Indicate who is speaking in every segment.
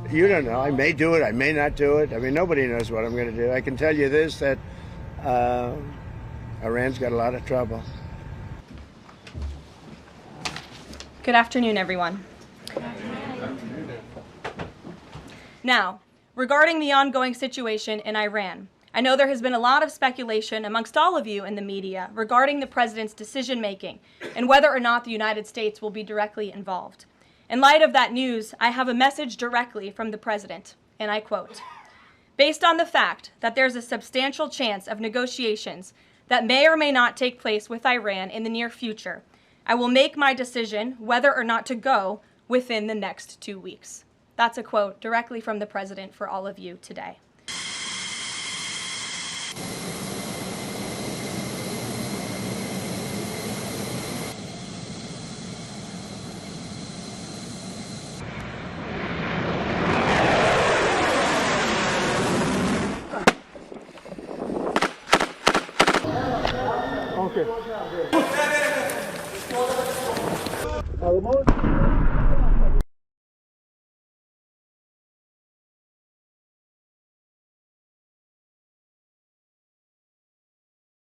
Speaker 1: You don't know. I may do it. I may not do it. I mean, nobody knows what I'm going to do. I can tell you this, that Iran's got a lot of trouble.
Speaker 2: Good afternoon, everyone. Now, regarding the ongoing situation in Iran, I know there has been a lot of speculation amongst all of you in the media regarding the president's decision-making and whether or not the United States will be directly involved. In light of that news, I have a message directly from the president, and I quote, "Based on the fact that there's a substantial chance of negotiations that may or may not take place with Iran in the near future, I will make my decision whether or not to go within the next 2 weeks." That's a quote directly from the president for all of you today.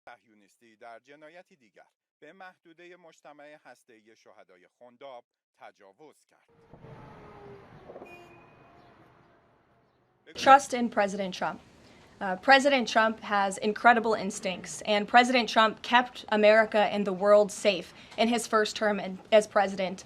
Speaker 3: صهیونیستی در جنایتی دیگر به محدوده مجتمع هسته‌ای شهدای خنداب تجاوز کرد.
Speaker 2: Trust in President Trump. President Trump has incredible instincts, and President Trump kept America and the world safe in his first term as president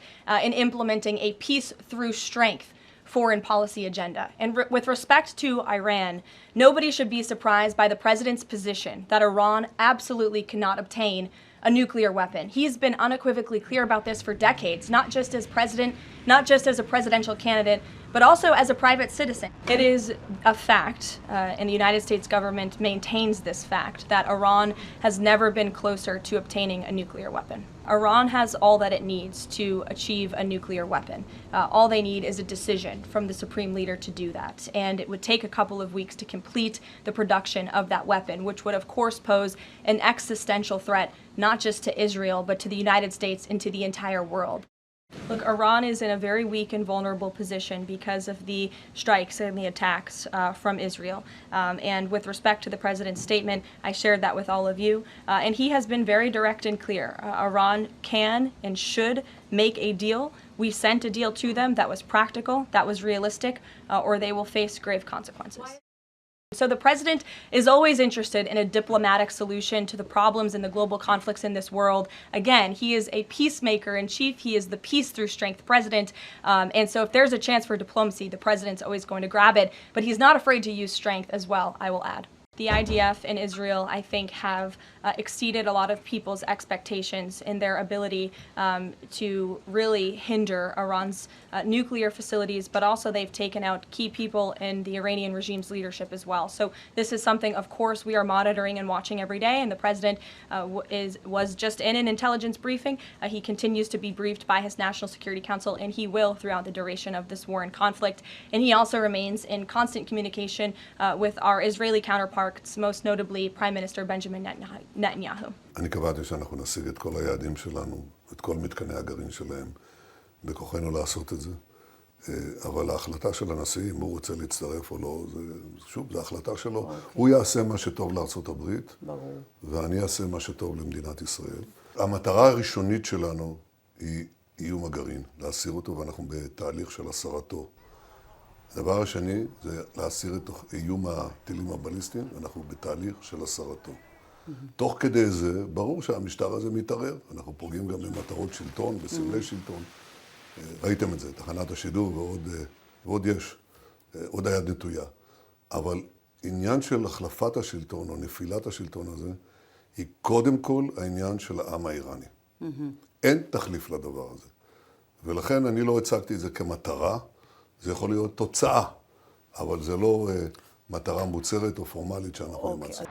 Speaker 2: in implementing a peace through strength foreign policy agenda. And with respect to Iran, nobody should be surprised by the president's position that Iran absolutely cannot obtain a nuclear weapon. He's been unequivocally clear about this for decades, not just as president, not just as a presidential candidate, but also as a private citizen. It is a fact, and the United States government maintains this fact, that Iran has never been closer to obtaining a nuclear weapon. Iran has all that it needs to achieve a nuclear weapon. All they need is a decision from the supreme leader to do that, and it would take a couple of weeks to complete the production of that weapon, which would of course pose an existential threat, not just to Israel, but to the United States and to the entire world. Look, Iran is in a very weak and vulnerable position because of the strikes and the attacks from Israel. And with respect to the president's statement, I shared that with all of you. And he has been very direct and clear. Iran can and should make a deal. We sent a deal to them that was practical, that was realistic, or they will face grave consequences. So the president is always interested in a diplomatic solution to the problems and the global conflicts in this world. Again, he is a peacemaker in chief. He is the peace through strength president. And so if there's a chance for diplomacy, the president's always going to grab it. But he's not afraid to use strength as well, I will add. The IDF and Israel, I think, have exceeded a lot of people's expectations in their ability to really hinder Iran's nuclear facilities, but also they've taken out key people in the Iranian regime's leadership as well. So this is something, of course, we are monitoring and watching every day, and the president was just in an intelligence briefing. He continues to be briefed by his National Security Council, and he will throughout the duration of this war and conflict. And he also remains in constant communication with our Israeli counterparts, most notably Prime Minister Benjamin Netanyahu.
Speaker 4: אני קבעתי שאנחנו נשיג את כל היעדים שלנו, את כל מתקני הגרעין שלהם, בכוחנו לעשות את זה. אבל ההחלטה של הנשיא, אם הוא רוצה להצטרף או לא, שוב, זו החלטה שלו. הוא יעשה מה שטוב לארצות הברית, ואני אעשה מה שטוב למדינת ישראל. המטרה הראשונית שלנו היא איום הגרעין, להסיר אותו, ואנחנו בתהליך של הסרתו. הדבר השני זה להסיר את איום הטילים הבליסטיים, אנחנו בתהליך של הסרתו. תוך כדי זה, ברור שהמשטר הזה מתערער. אנחנו פוגעים גם במטרות שלטון, בסמלי שלטון. ראיתם את זה, תחנת השידור ועוד יש, עוד היד נטויה. אבל עניין של החלפת השלטון או נפילת השלטון הזה, היא קודם כל העניין של העם האיראני. אין תחליף לדבר הזה. ולכן אני לא הצגתי את זה כמטרה, זה יכול להיות תוצאה, אבל זה לא מטרה מוצהרת או פורמלית שאנחנו נמצאים.